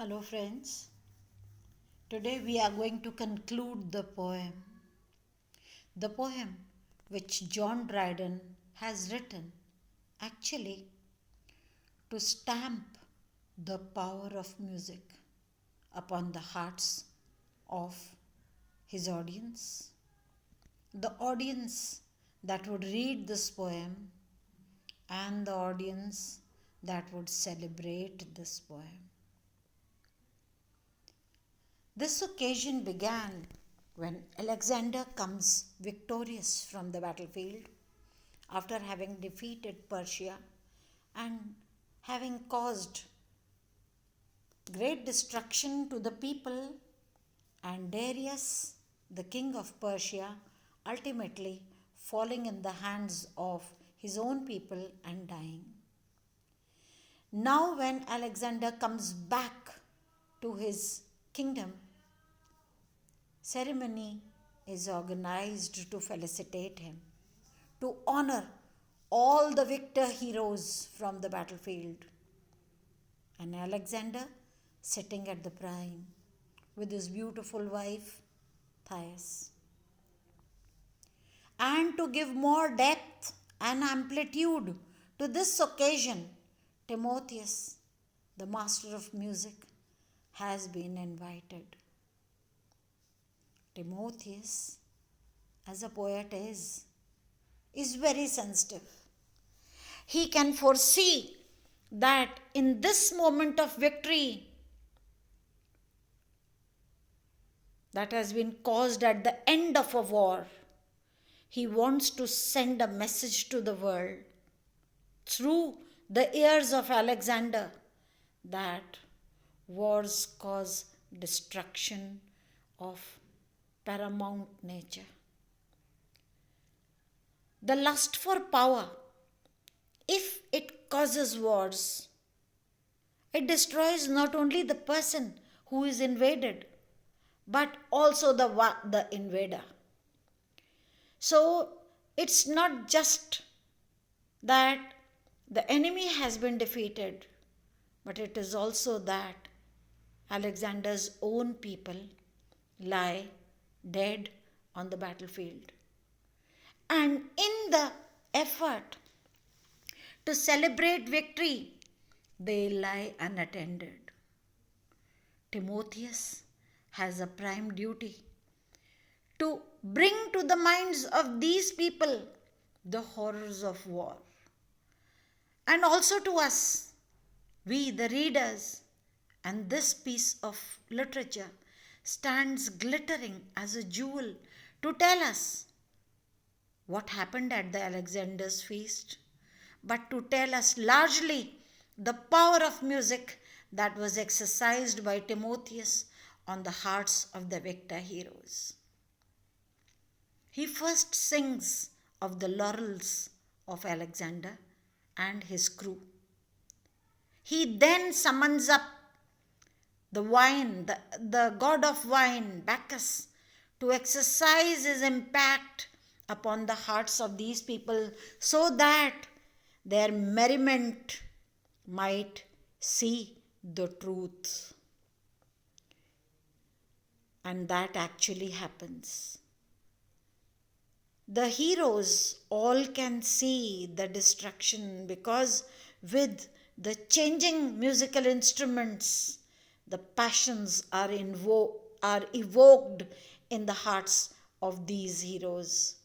Hello, friends. Today we are going to conclude the poem. The poem which John Dryden has written actually to stamp the power of music upon the hearts of his audience. The audience that would read this poem and the audience that would celebrate this poem. This occasion began when Alexander comes victorious from the battlefield after having defeated Persia and having caused great destruction to the people, and Darius, the king of Persia, ultimately falling in the hands of his own people and dying. Now, when Alexander comes back to his kingdom, ceremony is organized to felicitate him, to honor all the victor heroes from the battlefield. And Alexander sitting at the prime with his beautiful wife, Thais. And to give more depth and amplitude to this occasion, Timotheus, the master of music, has been invited. Timotheus, as a poet is very sensitive. He can foresee that in this moment of victory that has been caused at the end of a war, he wants to send a message to the world through the ears of Alexander that wars cause destruction of paramount nature. The lust for power, if it causes wars, it destroys not only the person who is invaded, but also the invader. So it's not just that the enemy has been defeated, but it is also that Alexander's own people lie dead on the battlefield. And in the effort to celebrate victory, they lie unattended. Timotheus has a prime duty to bring to the minds of these people the horrors of war. And also to us, we the readers, and this piece of literature stands glittering as a jewel to tell us what happened at the Alexander's feast, but to tell us largely the power of music that was exercised by Timotheus on the hearts of the victor heroes. He first sings of the laurels of Alexander and his crew. He then summons up the wine, the god of wine, Bacchus, to exercise his impact upon the hearts of these people so that their merriment might see the truth. And that actually happens. The heroes all can see the destruction because with the changing musical instruments, the passions are evoked in the hearts of these heroes.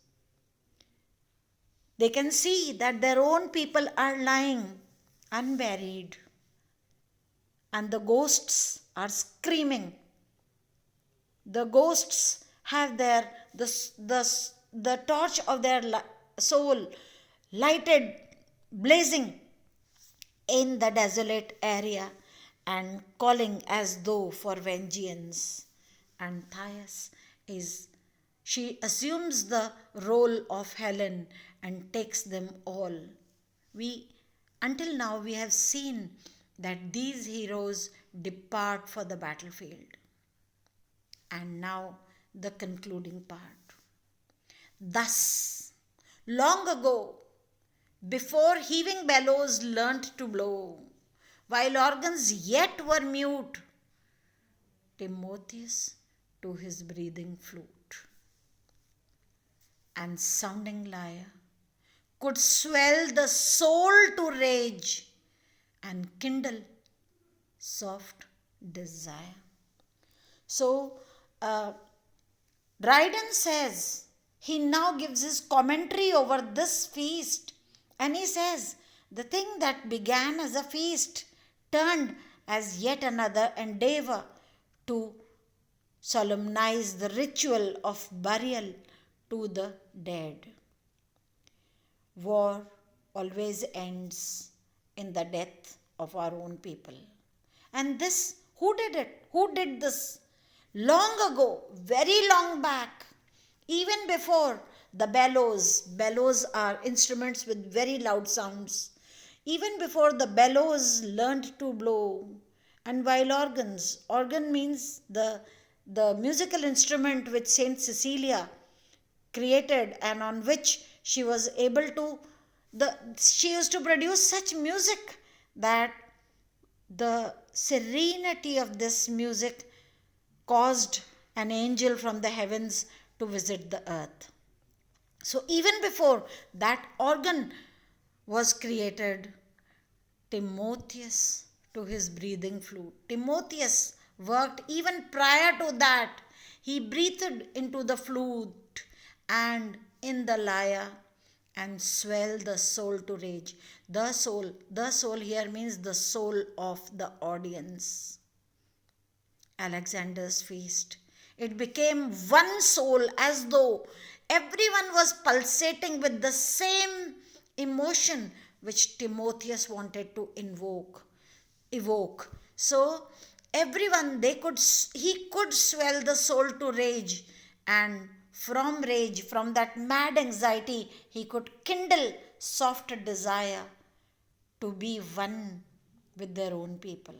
They can see that their own people are lying unburied, and the ghosts are screaming. The ghosts have the torch of their soul lighted, blazing in the desolate area and calling as though for vengeance. And Thais she assumes the role of Helen and takes them all. Until now we have seen that these heroes depart for the battlefield. And now the concluding part. Thus, long ago, before heaving bellows learnt to blow, while organs yet were mute, Timotheus to his breathing flute and sounding lyre could swell the soul to rage and kindle soft desire. So, Dryden says, he now gives his commentary over this feast, and he says, the thing that began as a feast turned as yet another endeavor to solemnize the ritual of burial to the dead. War always ends in the death of our own people. And this, who did it? Who did this? Long ago, very long back, even before the bellows are instruments with very loud sounds, even before the bellows learned to blow, and while organ means the musical instrument which Saint Cecilia created and on which she was able to, she used to produce such music that the serenity of this music caused an angel from the heavens to visit the earth. So, even before that organ was created, Timotheus to his breathing flute. Timotheus worked even prior to that. He breathed into the flute and in the lyre and swell the soul to rage. The soul here means the soul of the audience. Alexander's feast. It became one soul as though everyone was pulsating with the same emotion which Timotheus wanted to evoke. So everyone, he could swell the soul to rage, and from rage, from that mad anxiety, he could kindle soft desire to be one with their own people.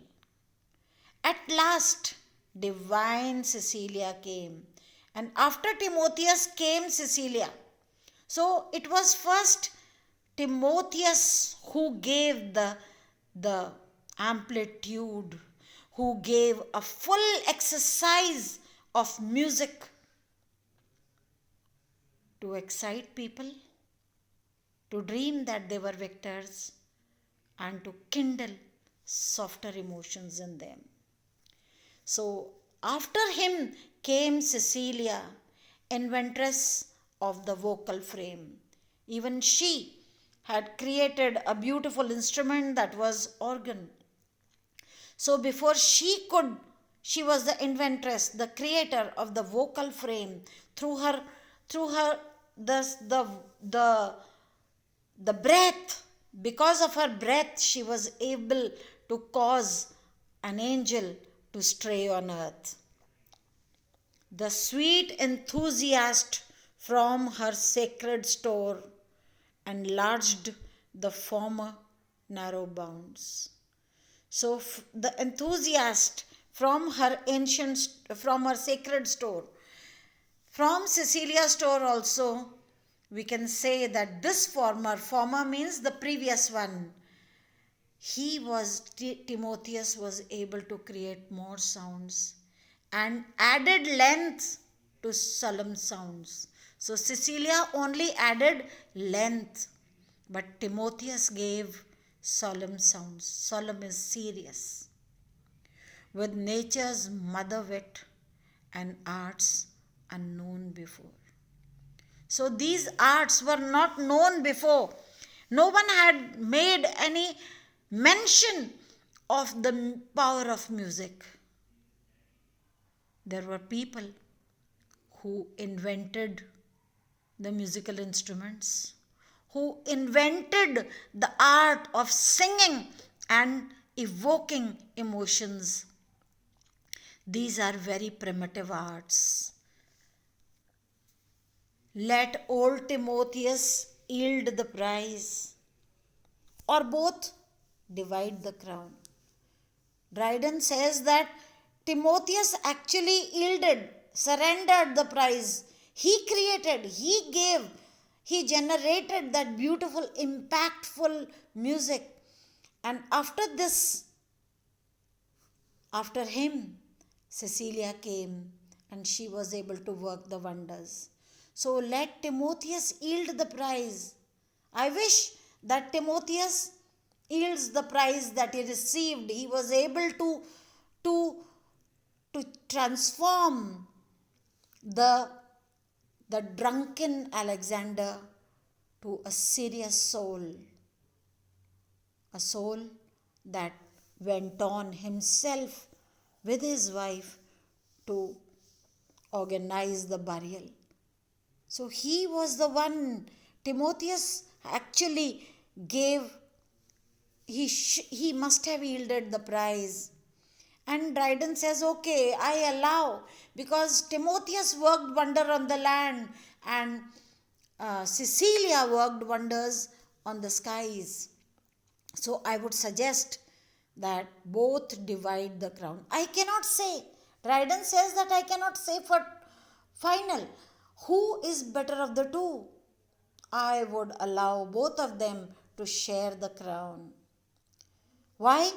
At last, divine Cecilia came, and after Timotheus came Cecilia. So it was first Timotheus who gave the amplitude, who gave a full exercise of music to excite people, to dream that they were victors, and to kindle softer emotions in them. So, after him came Cecilia, inventress of the vocal frame. Even she had created a beautiful instrument that was organ. So, before she was the inventress, the creator of the vocal frame. Through her, the breath, because of her breath, she was able to cause an angel to stray on earth. The sweet enthusiast from her sacred store enlarged the former narrow bounds. So the enthusiast from her sacred store, from Cecilia's store also, we can say that this former means the previous one. Timotheus was able to create more sounds and added length to solemn sounds. So Cecilia only added length, but Timotheus gave solemn sounds. Solemn is serious. With nature's mother wit and arts unknown before. So these arts were not known before. No one had made any mention of the power of music. There were people who invented the musical instruments, who invented the art of singing and evoking emotions. These are very primitive arts. Let old Timotheus yield the prize, or both divide the crown. Dryden says that Timotheus actually yielded, surrendered the prize. He created, he gave, he generated that beautiful, impactful music. And after this, after him, Cecilia came and she was able to work the wonders. So let Timotheus yield the prize. I wish that Timotheus yields the prize that he received. He was able to, to transform the, the drunken Alexander to a serious soul, a soul that went on himself with his wife to organize the burial. So he was the one, Timotheus actually gave, he must have yielded the prize. And Dryden says, okay, I allow, because Timotheus worked wonder on the land and Cecilia worked wonders on the skies. So I would suggest that both divide the crown. I cannot say, Dryden says that I cannot say for final who is better of the two. I would allow both of them to share the crown. Why?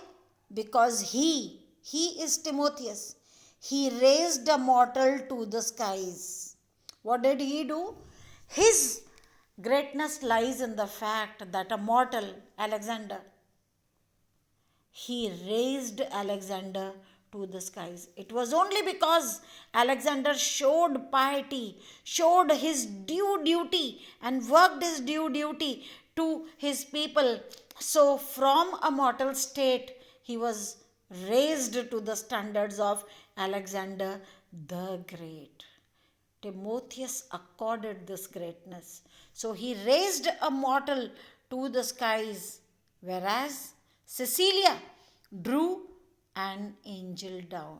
Because he is Timotheus. He raised a mortal to the skies. What did he do? His greatness lies in the fact that a mortal, Alexander, he raised Alexander to the skies. It was only because Alexander showed piety, showed his due duty, and worked his due duty to his people. So, from a mortal state, he was raised to the standards of Alexander the Great. Timotheus accorded this greatness. So he raised a mortal to the skies, whereas Cecilia drew an angel down.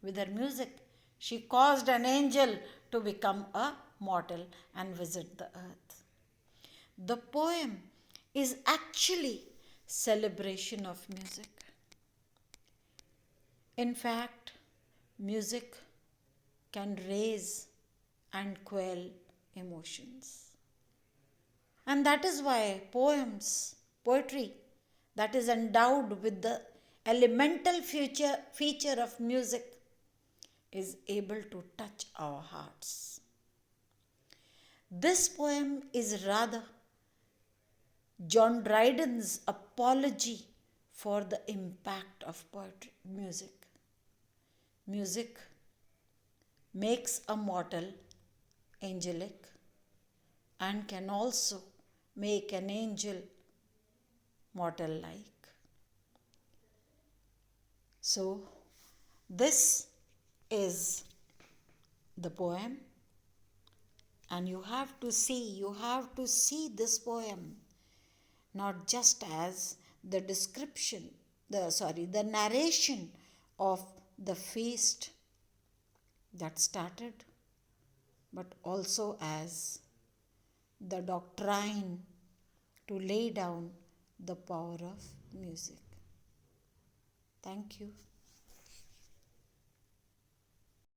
With her music, she caused an angel to become a mortal and visit the earth. The poem is actually celebration of music. In fact, music can raise and quell emotions. And that is why poetry that is endowed with the elemental feature of music is able to touch our hearts. This poem is rather John Dryden's apology for the impact of poetry, music. Music makes a mortal angelic and can also make an angel mortal like. So, this is the poem, and you have to see this poem not just as the description, the narration of the feast that started, but also as the doctrine to lay down the power of music. Thank you.